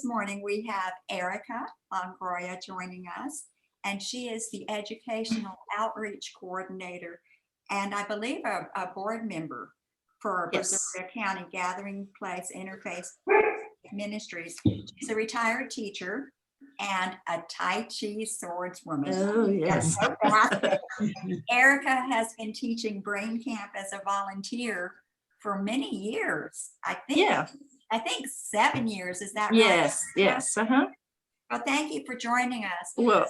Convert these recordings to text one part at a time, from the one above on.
this morning we have Erika Longoria joining us, and she is the Educational Outreach Coordinator and I believe a board member for Yes. Brazoria County Gathering Place Interfaith Ministries. She's a retired teacher and a Tai Chi swordswoman. Oh, yes. So fascinating. Erika has been teaching Brain Camp as a volunteer for many years. I think 7 years. Is that right? Yes, yes. Well, thank you for joining us. Well,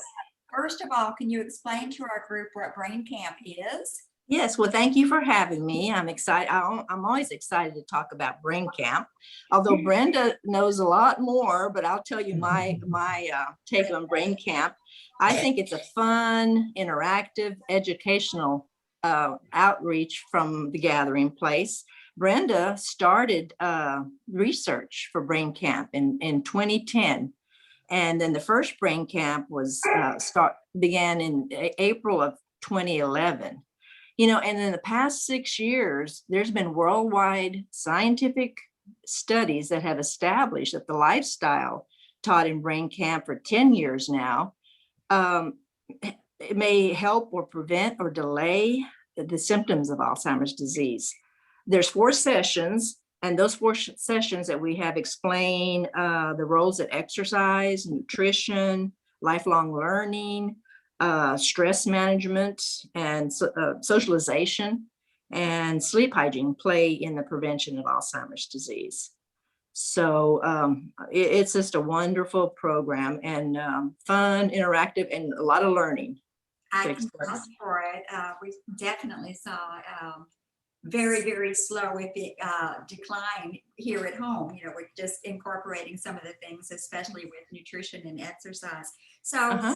first of all, can you explain to our group what Brain Camp is? yes, well, thank you for having me. I'm excited. I'm always excited to talk about Brain Camp, although Brenda knows a lot more, but I'll tell you my take on Brain Camp. I think it's a fun, interactive, educational outreach from the Gathering Place. Brenda started research for Brain Camp in 2010. And then the first Brain Camp was began in April of 2011. You know, and in the past 6 years, there's been worldwide scientific studies that have established that the lifestyle taught in Brain Camp for 10 years now, it may help or prevent or delay the symptoms of Alzheimer's disease. There's 4 sessions, and those 4 sessions that we have explain the roles of exercise, nutrition, lifelong learning, stress management, and socialization and sleep hygiene play in the prevention of Alzheimer's disease. So it's just a wonderful program and fun, interactive, and a lot of learning. I can vouch for it. We definitely saw very, very slow decline here at home, you know, with just incorporating some of the things, especially with nutrition and exercise. So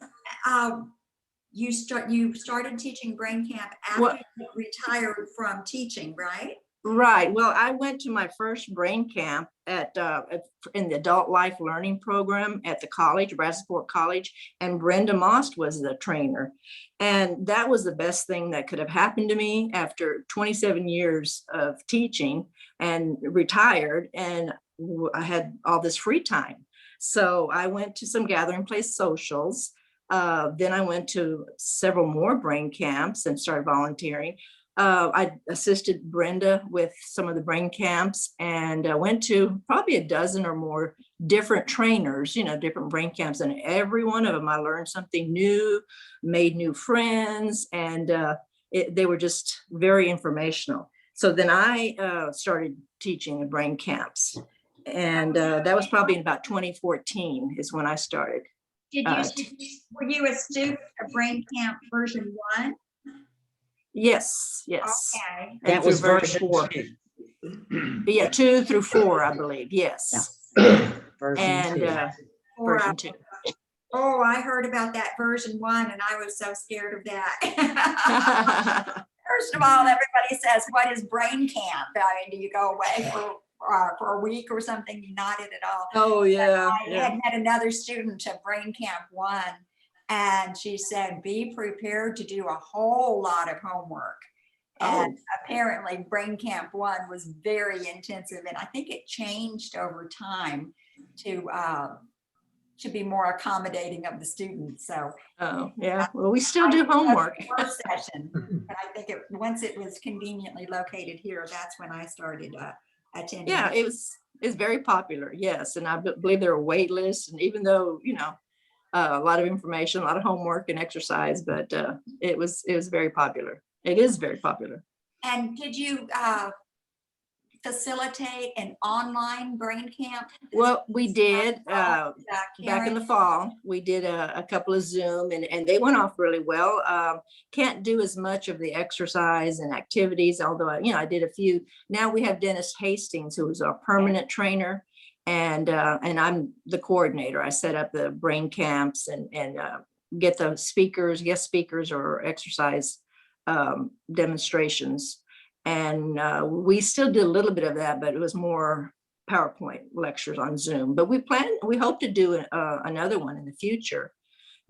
you started teaching Brain Camp after you retired from teaching, right? Right. Well, I went to my first Brain Camp in the Adult Life Learning Program at the college, Brazosport College, and Brenda Most was the trainer. And that was the best thing that could have happened to me after 27 years of teaching and retired, and I had all this free time. So I went to some Gathering Place socials. Then I went to several more Brain Camps and started volunteering. I assisted Brenda with some of the Brain Camps, and I went to probably a dozen or more different trainers, you know, different Brain Camps, and every one of them I learned something new, made new friends, and they were just very informational. So then I started teaching the Brain Camps, and that was probably in about 2014 is when I started. Were you a student of Brain Camp version 1? Yes. Okay. That was version 4. Yeah, 2 through 4, I believe. Yes. Version 2. Version 2. Oh, I heard about that version 1, and I was so scared of that. First of all, everybody says, "What is Brain Camp?" I mean, do you go away for a week or something? You nodded at all. Oh yeah. I had met another student of Brain Camp 1. And she said, be prepared to do a whole lot of homework. And apparently Brain Camp 1 was very intensive. And I think it changed over time to be more accommodating of the students. So yeah, well, we still do homework. First session. But I think once it was conveniently located here, that's when I started attending. Yeah, it's very popular. Yes. And I believe there are wait lists. And even though, you know, a lot of information, a lot of homework and exercise, but it was very popular. It is very popular. And did you facilitate an online Brain Camp? Well, we did back in the fall. We did a couple of Zoom, and they went off really well. Can't do as much of the exercise and activities, although I did a few. Now we have Dennis Hastings, who is our permanent trainer. And I'm the coordinator. I set up the Brain Camps and get the guest speakers or exercise demonstrations. And we still did a little bit of that, but it was more PowerPoint lectures on Zoom. But we hope to do another one in the future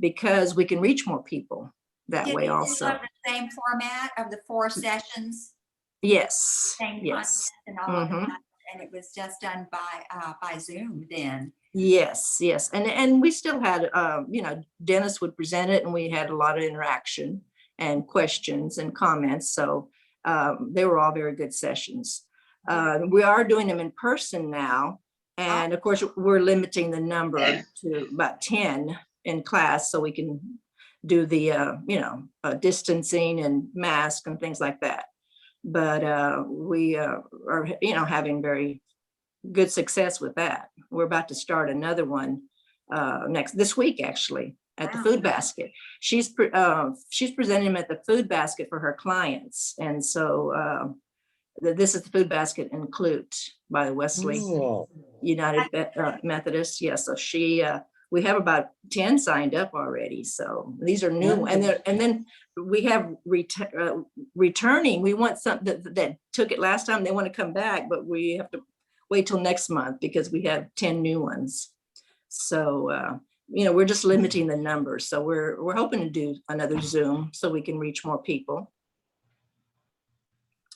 because we can reach more people that way also. The same format of the 4 sessions? Yes. Same yes. And all of that. and it was just done by Zoom then. Yes, yes. And we still had, Dennis would present it and we had a lot of interaction and questions and comments. So they were all very good sessions. We are doing them in person now. And of course, we're limiting the number to about 10 in class so we can do the, distancing and mask and things like that. But we are, having very good success with that. We're about to start another one this week, actually, at the Food Basket. She's presenting them at the Food Basket for her clients. And so this is the Food Basket in Clute by the Wesley United Methodist. Yeah, so we have about 10 signed up already. So these are new. And then we have returning. We want something that took it last time. They want to come back, but we have to wait till next month because we have 10 new ones. So, we're just limiting the numbers. So we're hoping to do another Zoom so we can reach more people.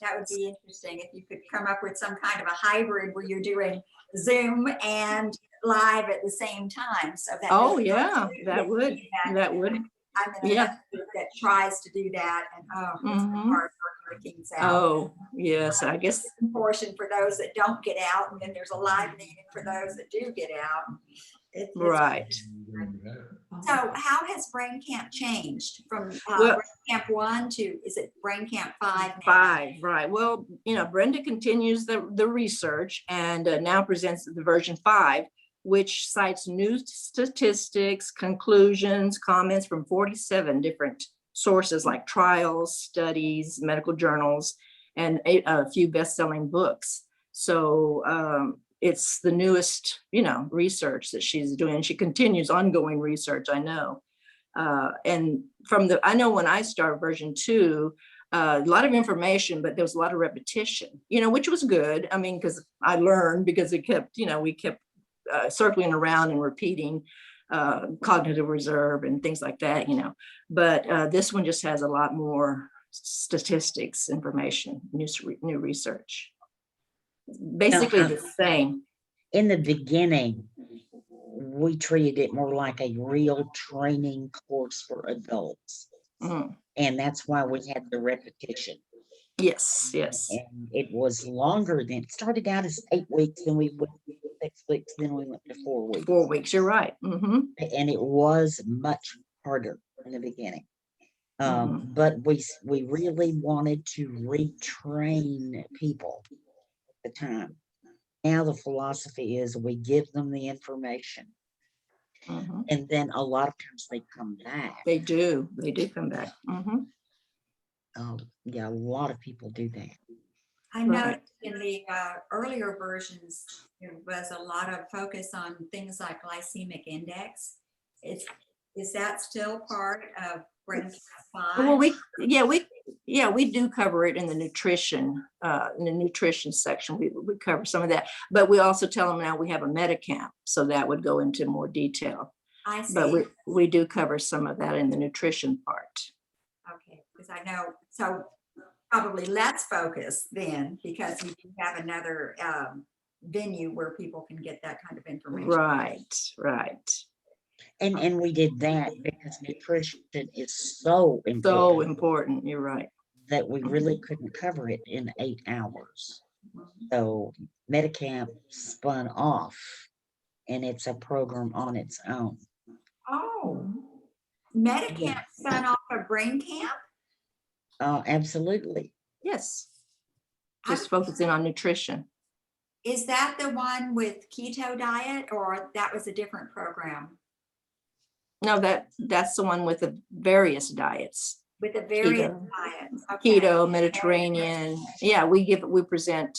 That would be interesting if you could come up with some kind of a hybrid where you're doing Zoom and live at the same time. So that that would. I'm in a group that tries to do that, and it's hard for hurricanes out. Oh, yes, I guess. Portion for those that don't get out, and then there's a live meeting for those that do get out. Right. So how has Brain Camp changed from Brain Camp 1 to, is it Brain Camp 5 now? 5, right. Well, Brenda continues the research and now presents the version 5, which cites new statistics, conclusions, comments from 47 different sources like trials, studies, medical journals, and a few best-selling books. So it's the newest, research that she's doing. She continues ongoing research, I know. And I know when I started version 2, a lot of information, but there was a lot of repetition, which was good. I mean, because I learned because we kept circling around and repeating cognitive reserve and things like that, but this one just has a lot more statistics, information, new research. Basically the same. In the beginning, we treated it more like a real training course for adults. And that's why we had the repetition. Yes. And it was longer than, it started out as 8 weeks, then we went to 6 weeks, then we went to 4 weeks. 4 weeks, you're right. And it was much harder in the beginning. But we really wanted to retrain people at the time. Now the philosophy is we give them the information. And then a lot of times they come back. They do come back. Yeah, a lot of people do that. I noticed in the earlier versions, there was a lot of focus on things like glycemic index. Is that still part of Brain Camp 5? Well, we do cover it in the nutrition, section. We cover some of that, but we also tell them now we have a Metacamp, so that would go into more detail. I see. But we do cover some of that in the nutrition part. Okay, because I know, so probably less focus then, because you do have another venue where people can get that kind of information. Right. And we did that because nutrition is so important. So important, you're right. That we really couldn't cover it in 8 hours. So Metacamp spun off, and it's a program on its own. Oh, Metacamp spun off of Brain Camp? Absolutely. Yes. Just focusing on nutrition. Is that the one with keto diet, or that was a different program? No, that's the one with the various diets. With the various diets. Okay. Keto, Mediterranean. Yeah, we present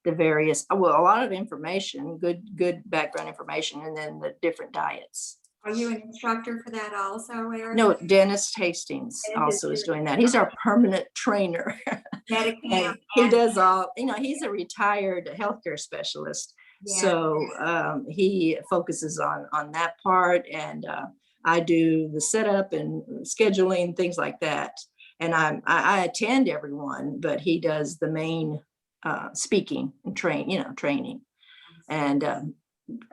the various, a lot of information, good background information, and then the different diets. Are you an instructor for that also, Erika? No, Dennis Hastings also is doing that. He's our permanent trainer. Metacamp. He does all, he's a retired healthcare specialist. Yeah. So he focuses on that part, and I do the setup and scheduling, things like that. And I attend everyone, but he does the main speaking and training. And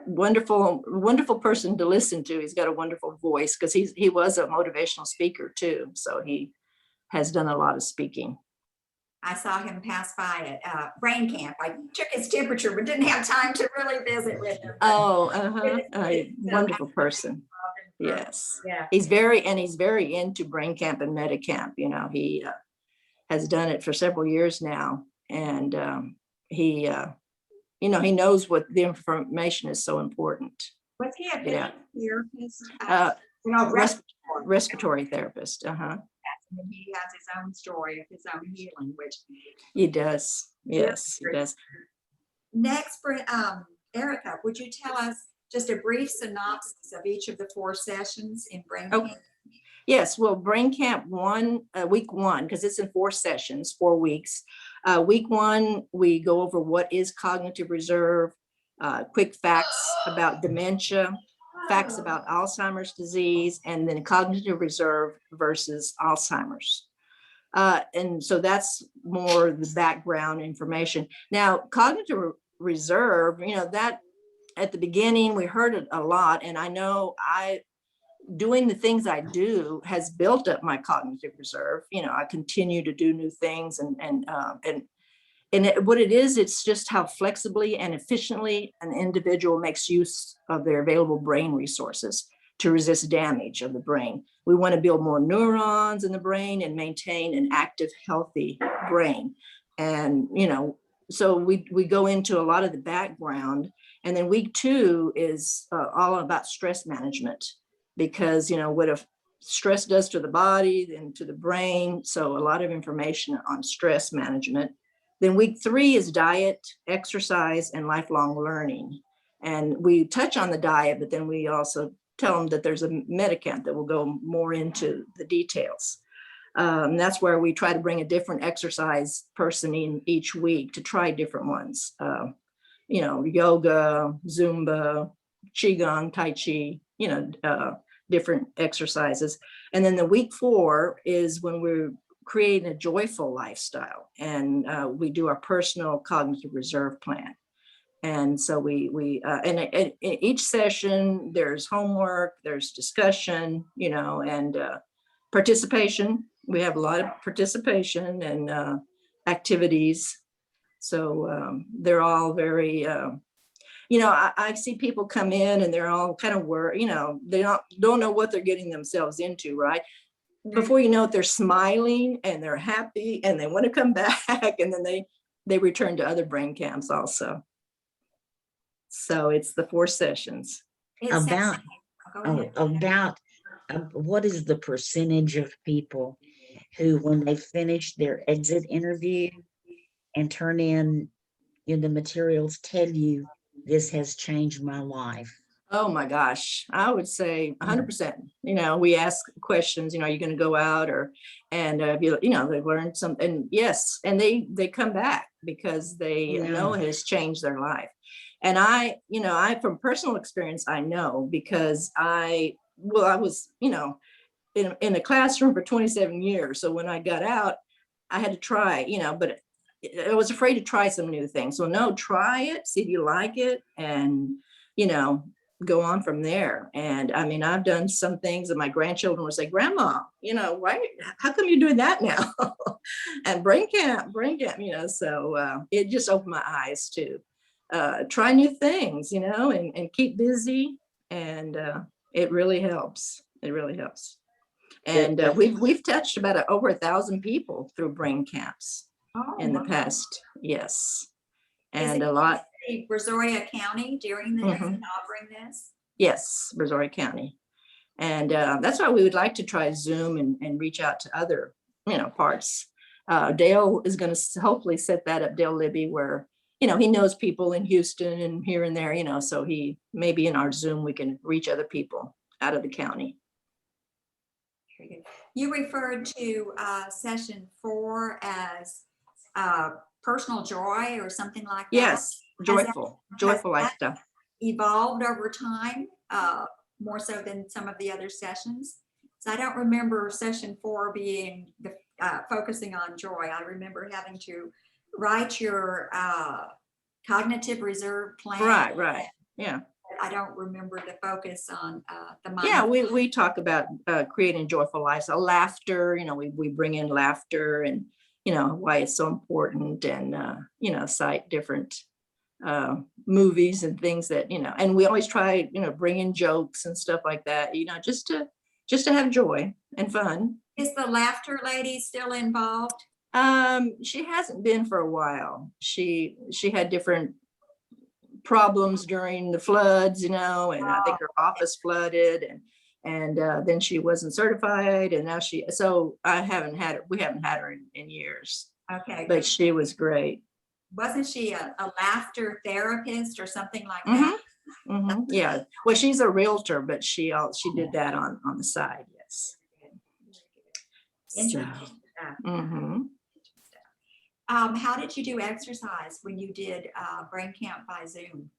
wonderful person to listen to. He's got a wonderful voice because he was a motivational speaker too. So he has done a lot of speaking. I saw him pass by at brain camp. I took his temperature, but didn't have time to really visit with him. Oh, a wonderful person. Yes. Yeah. He's very into brain camp and Metacamp. He has done it for several years now. And he knows what the information is so important. Was he a Yeah. therapist? Respiratory therapist. And he has his own story of his own healing, which He does. Yes, he does. Next, Erika, would you tell us just a brief synopsis of each of the 4 sessions in Brain Camp? Yes, well, Brain Camp week 1, because it's in 4 sessions, 4 weeks. Week 1, we go over what is cognitive reserve, quick facts about dementia, facts about Alzheimer's disease, and then cognitive reserve versus Alzheimer's. And so that's more the background information. Now, cognitive reserve, that at the beginning we heard it a lot, and I know doing the things I do has built up my cognitive reserve. I continue to do new things what it is, it's just how flexibly and efficiently an individual makes use of their available brain resources to resist damage of the brain. We want to build more neurons in the brain and maintain an active, healthy brain. And, so we go into a lot of the background. And then week 2 is all about stress management, because, what stress does to the body and to the brain. So a lot of information on stress management. Then week 3 is diet, exercise, and lifelong learning. And we touch on the diet, but then we also tell them that there's a Metacamp that will go more into the details. That's where we try to bring a different exercise person in each week to try different ones. Yoga, Zumba, Qigong, Tai Chi, different exercises. And then the week 4 is when we're creating a joyful lifestyle, and we do our personal cognitive reserve plan. And so in each session there's homework, there's discussion, and participation. We have a lot of participation and activities. So they're all very I see people come in and they're all kind of worried, they don't know what they're getting themselves into, right? Before you know it, they're smiling and they're happy and they want to come back, and then they return to other brain camps also. So it's the 4 sessions. About what is the percentage of people who, when they finish their exit interview and turn in the materials, tell you this has changed my life? Oh my gosh, I would say 100%. We ask questions, are you going to go out and they've learned something, and yes, and they come back because they know it has changed their life. And I from personal experience, I know, because I was, in a classroom for 27 years. So when I got out, I had to try, but I was afraid to try some new things. So no, try it, see if you like it, and, go on from there. And I mean, I've done some things that my grandchildren would say, Grandma, why, how come you're doing that now? And brain camp, so it just opened my eyes to try new things, and keep busy. And it really helps. It really helps. And we've touched about over 1,000 people through brain camps in the past. Yes. And a lot. Brazoria County during this and offering this? Yes, Brazoria County. And that's why we would like to try Zoom and reach out to other, parts. Dale is going to hopefully set that up, Dale Libby, where, he knows people in Houston and here and there, so he maybe in our Zoom, we can reach other people out of the county. You referred to session 4 as personal joy or something like that? Yes, joyful lifestyle. Evolved over time, more so than some of the other sessions? So I don't remember session 4 being focusing on joy. I remember having to write your cognitive reserve plan. Right. Yeah. I don't remember the focus on the mind. Yeah, we talk about creating joyful lives, so laughter, we bring in laughter and, why it's so important, and, cite different movies and things that, and we always try, bring in jokes and stuff like that, just to have joy and fun. Is the laughter lady still involved? She hasn't been for a while. She had different problems during the floods, and I think her office flooded, and then she wasn't certified, and now so we haven't had her in years, Okay. but she was great. Wasn't she a laughter therapist or something like that? Yeah, well, she's a realtor, but she did that on the side. Yes. Interesting. How did you do exercise when you did Brain Camp by Zoom?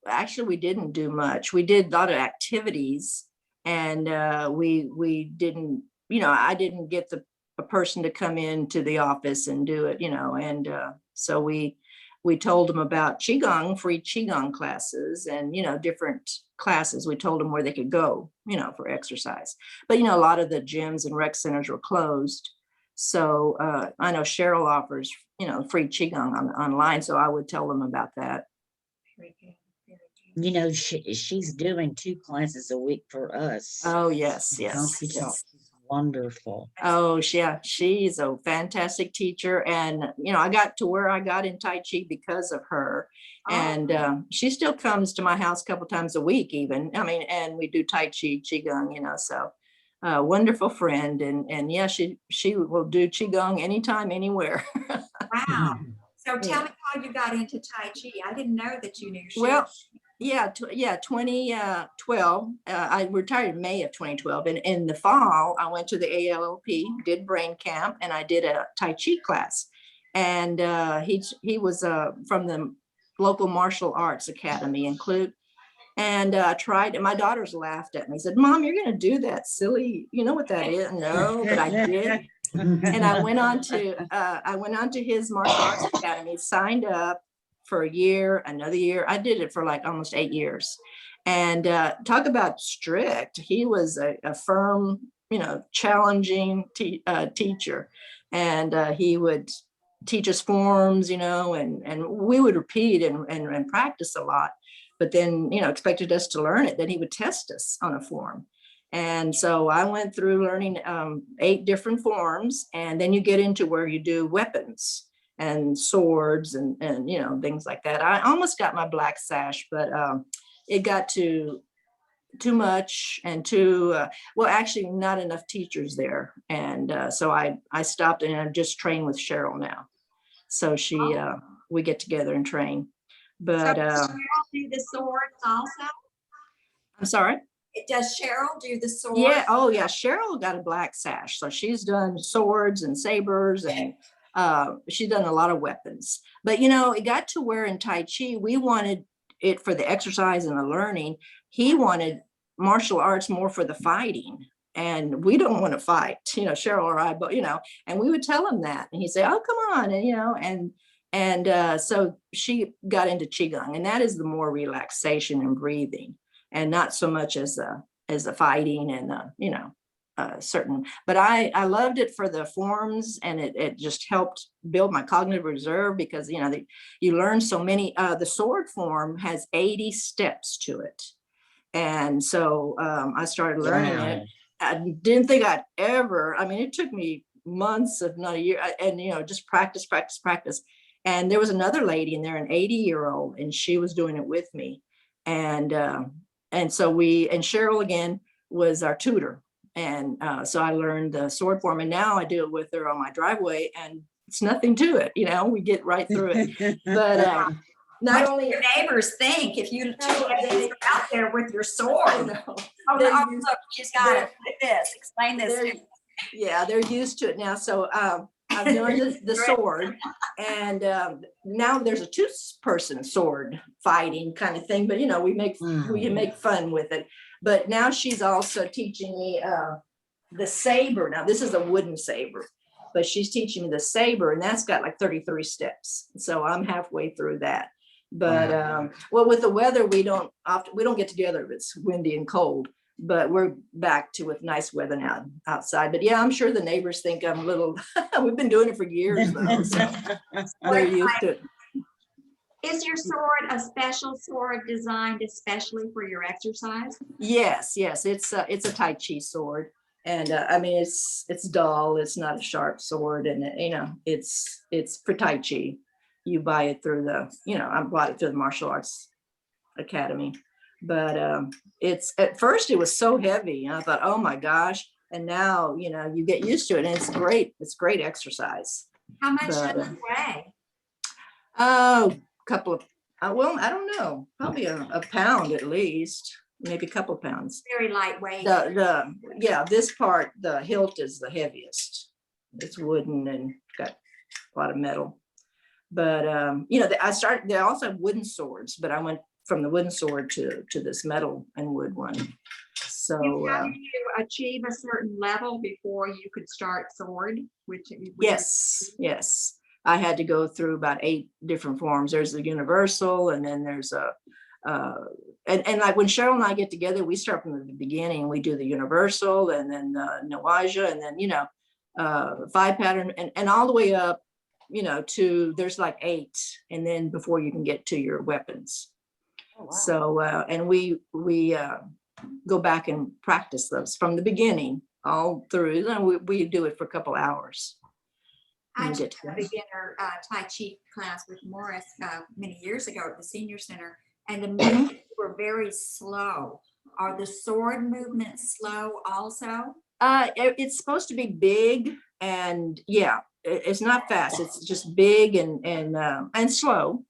Actually, we didn't do much. We did a lot of activities, and we didn't, I didn't get a person to come into the office and do it, and so we told them about Qigong, free Qigong classes, and, different classes. We told them where they could go, for exercise. But, a lot of the gyms and rec centers were closed. So I know Cheryl offers, free Qigong online. So I would tell them about that. Very good. Very good. She's doing 2 classes a week for us. Oh, yes. CompU.Talk. She's wonderful. Oh, yeah, she's a fantastic teacher. And, I got to where I got in Tai Chi because of her. And she still comes to my house a couple times a week even. And we do Tai Chi, Qigong, so wonderful friend. And yeah, she will do Qigong anytime, anywhere. Wow. So tell me how you got into Tai Chi. I didn't know that you knew. Well, yeah, 2012. I retired in May of 2012, and in the fall, I went to the ALLP, did Brain Camp, and I did a Tai Chi class. And he was from the local martial arts academy in Clute. And I tried, and my daughters laughed at me. Said, "Mom, you're going to do that silly? You know what that is?" No, but I did. And I went on to his martial arts academy, signed up for a year, another year. I did it for like almost 8 years. And talk about strict. He was a firm, challenging teacher. And he would teach us forms, and we would repeat and practice a lot. But then, expected us to learn it. Then he would test us on a form. And so I went through learning 8 different forms, and then you get into where you do weapons and swords and things like that. I almost got my black sash, but it got too much and actually not enough teachers there. And so I stopped, and I just train with Cheryl now. So we get together and train. But so does Cheryl do the swords also? I'm sorry? Does Cheryl do the swords? Yeah. Oh, yeah. Cheryl got a black sash. So she's done swords and sabers, and she's done a lot of weapons. But, it got to where in Tai Chi, we wanted it for the exercise and the learning. He wanted martial arts more for the fighting. And we don't want to fight, Cheryl or I, but, and we would tell him that. And he'd say, "Oh, come on." And, so she got into Qigong, and that is the more relaxation and breathing, and not so much as a fighting and, certain, but I loved it for the forms, and it just helped build my cognitive reserve because, you learn so many, the sword form has 80 steps to it. And so I started learning it. I didn't think I'd ever, it took me months, if not a year, and, just practice. And there was another lady in there, an 80-year-old, and she was doing it with me. And so and Cheryl again was our tutor. And so I learned the sword form, and now I do it with her on my driveway, and it's nothing to it. We get right through it. But not only your neighbors think if you are out there with your sword. Look, she's got it like this. Explain this. Yeah, they're used to it now. So I've learned the sword, and now there's a 2-person sword fighting kind of thing. But we make fun with it. But now she's also teaching me the saber. Now this is a wooden saber, but she's teaching me the saber, and that's got like 33 steps. So I'm halfway through that. But well, with the weather, we don't get together if it's windy and cold, but we're back to with nice weather now outside. But yeah, I'm sure the neighbors think I'm a little, we've been doing it for years though, so they're used to it. Is your sword a special sword designed especially for your exercise? Yes, it's a Tai Chi sword. And I mean, it's dull, it's not a sharp sword, and it's for Tai Chi. You buy it through I bought it through the martial arts academy, but it's at first it was so heavy, and I thought, oh my gosh, and now you get used to it, and it's great exercise. How much does it weigh? Couple of well, I don't know, probably a pound at least, maybe a couple of pounds. Very lightweight. This part, the hilt is the heaviest. It's wooden and got a lot of metal. But they also have wooden swords, but I went from the wooden sword to this metal and wood one. So How do you achieve a certain level before you could start sword? Yes. I had to go through about 8 different forms. There's the universal, and then there's and like when Cheryl and I get together, we start from the beginning. We do the universal, and then Nawaja, and then 5 pattern, and all the way up, to there's like 8, and then before you can get to your weapons. Oh, wow. So and we go back and practice those from the beginning all through, and we do it for a couple hours. I took a beginner Tai Chi class with Morris many years ago at the senior center, and the movements were very slow. Are the sword movements slow also? It's supposed to be big, and it's not fast. It's just big and slow.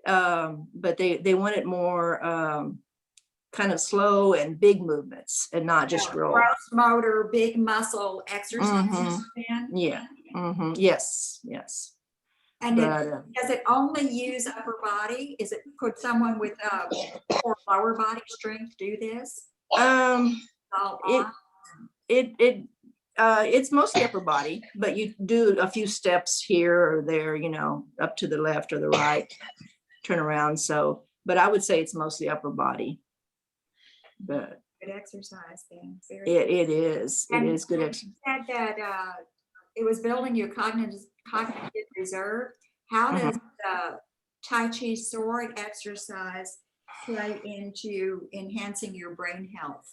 But they want it more kind of slow and big movements, and not just roll. Gross motor, big muscle exercises. Yeah. Yes. And does it only use upper body? Could someone with or lower body strength do this? It's mostly upper body, but you do a few steps here or there, up to the left or the right, turn around. So, but I would say it's mostly upper body. But good exercise then. It is good exercise. You said that it was building your cognitive reserve. How does the Tai Chi sword exercise play into enhancing your brain health?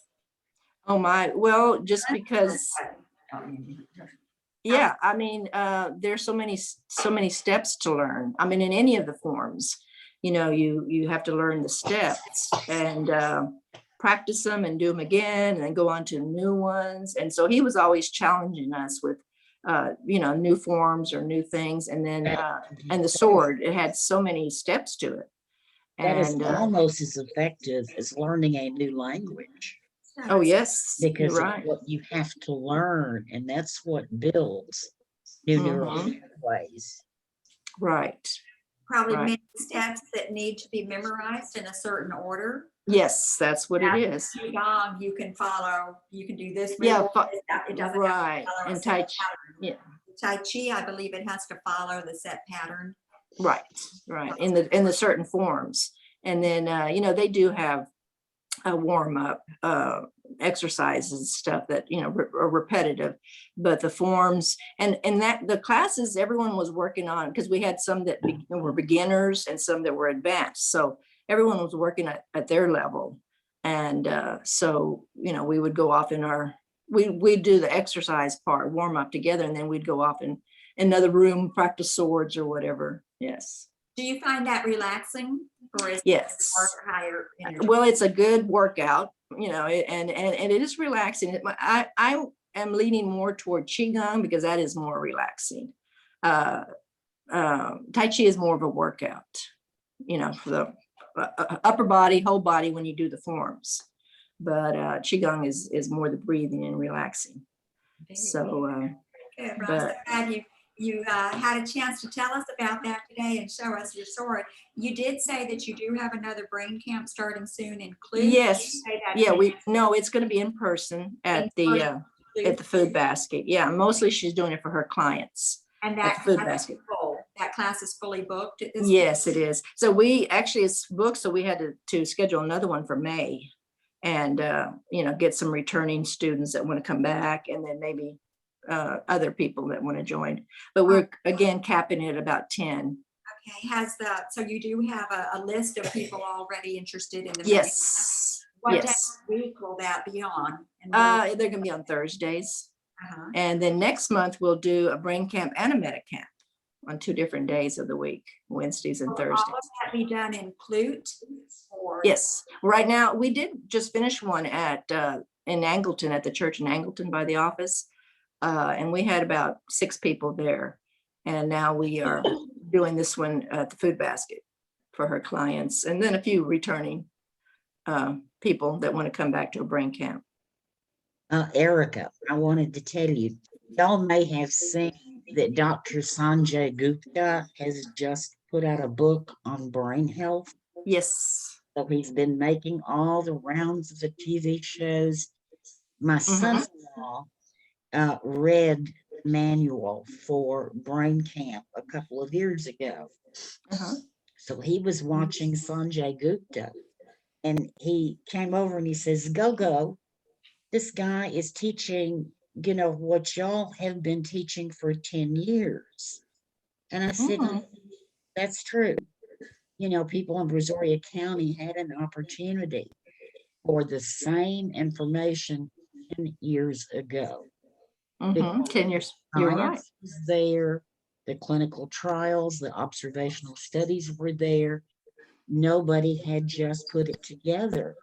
Oh my, well, just because, I mean, there's so many steps to learn. I mean, in any of the forms, you have to learn the steps and practice them and do them again, and then go on to new ones. And so he was always challenging us with new forms or new things. And then and the sword, it had so many steps to it. That is almost as effective as learning a new language. Oh yes, because right. What you have to learn, and that's what builds new neural pathways. Right. Probably many steps that need to be memorized in a certain order. Yes, that's what it is. Qigong, you can follow. You can do this. It doesn't right. And Tai Chi, Tai Chi, I believe it has to follow the set pattern. Right. In the certain forms, and then they do have a warm up exercises and stuff that are repetitive, but the forms and that the classes everyone was working on, because we had some that were beginners and some that were advanced, so everyone was working at their level. And so we would go off in we'd do the exercise part, warm up together, and then we'd go off in another room, practice swords or whatever. Yes. Do you find that relaxing? Or is yes. It higher energy? Well, it's a good workout, and it is relaxing. I am leaning more toward Qigong because that is more relaxing. Tai Chi is more of a workout, for the upper body, whole body when you do the forms. But Qigong is more the breathing and relaxing. So, good. Well, I'm glad you had a chance to tell us about that today and show us your sword. You did say that you do have another brain camp starting soon in Clue. Yes. Yeah, it's going to be in person at the at the food basket. Yeah, mostly she's doing it for her clients. And At that the food class is basket. full. That class is fully booked at this. Yes, it is. So we actually, it's booked, so we had to schedule another one for May. And, get some returning students that want to come back, and then maybe other people that want to join. But we're, again, capping it about 10. Okay, so you do have a list of people already interested in the. Yes, What day yes. of the week will that be on? And They're gonna be on Thursdays. uh-huh. And then next month, we'll do a brain camp and a meta camp on 2 different days of the week, Wednesdays and Will Thursdays. all of that be done in Clute? Or Yes, right now, we did just finish one in Angleton, at the church in Angleton by the office. And we had about 6 people there. And now we are doing this one at the food basket for her clients, and then a few returning people that want to come back to a brain camp. Erika, I wanted to tell you, y'all may have seen that Dr. Sanjay Gupta has just put out a book on brain health. Yes. So he's been making all the rounds of the TV shows. My son-in-law read the manual for brain camp a couple of years ago. So he was watching Sanjay Gupta, and he came over and he says, Go, this guy is teaching, what y'all have been teaching for 10 years. And I said, that's true. People in Brazoria County had an opportunity for the same information 10 years ago. 10 years. You're right. Science was there, the clinical trials, the observational studies were there. Nobody had just put it together.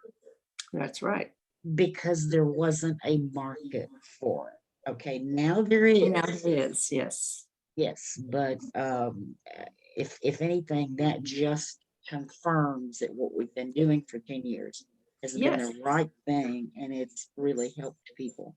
That's right. Because there wasn't a market for it. Okay, now there is. Now there is, yes. Yes, but if anything, that just confirms that what we've been doing for 10 years has been the right thing, and it's really helped people.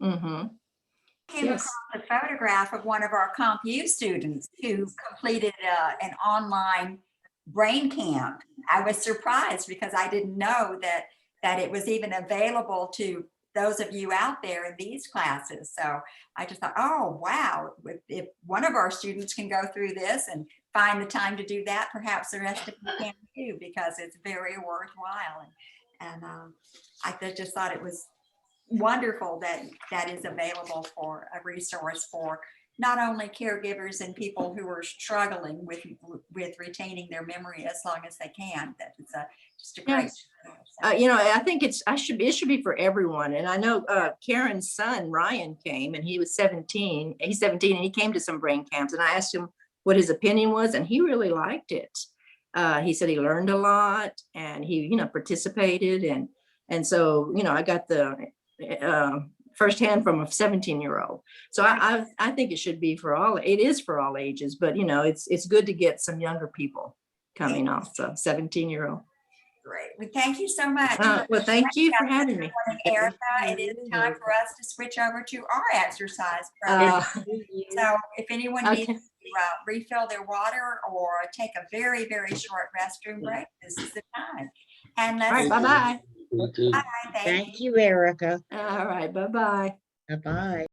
Came across a photograph of one of our CompU students who completed an online brain camp. I was surprised because I didn't know that it was even available to those of you out there in these classes. So I just thought, oh, wow, if one of our students can go through this and find the time to do that, perhaps the rest of you can too, because it's very worthwhile. And I just thought it was wonderful that is available for a resource for not only caregivers and people who are struggling with retaining their memory as long as they can. That it's just a great. I think it should be for everyone. And I know Karen's son Ryan came, and he was 17. He's 17, and he came to some brain camps, and I asked him what his opinion was, and he really liked it. He said he learned a lot, and he participated, and so I got the firsthand from a 17-year-old. So I think it should be for all. It is for all ages, but it's good to get some younger people coming also. 17-year-old. Great. Well, thank you so much. Well, thank you for having me. Erika, it is time for us to switch over to our exercise program. So if anyone needs to refill their water or take a very, very short restroom break, this is the time. And let's. All right, bye-bye. Thank you, Erika. All right, bye-bye. Bye-bye.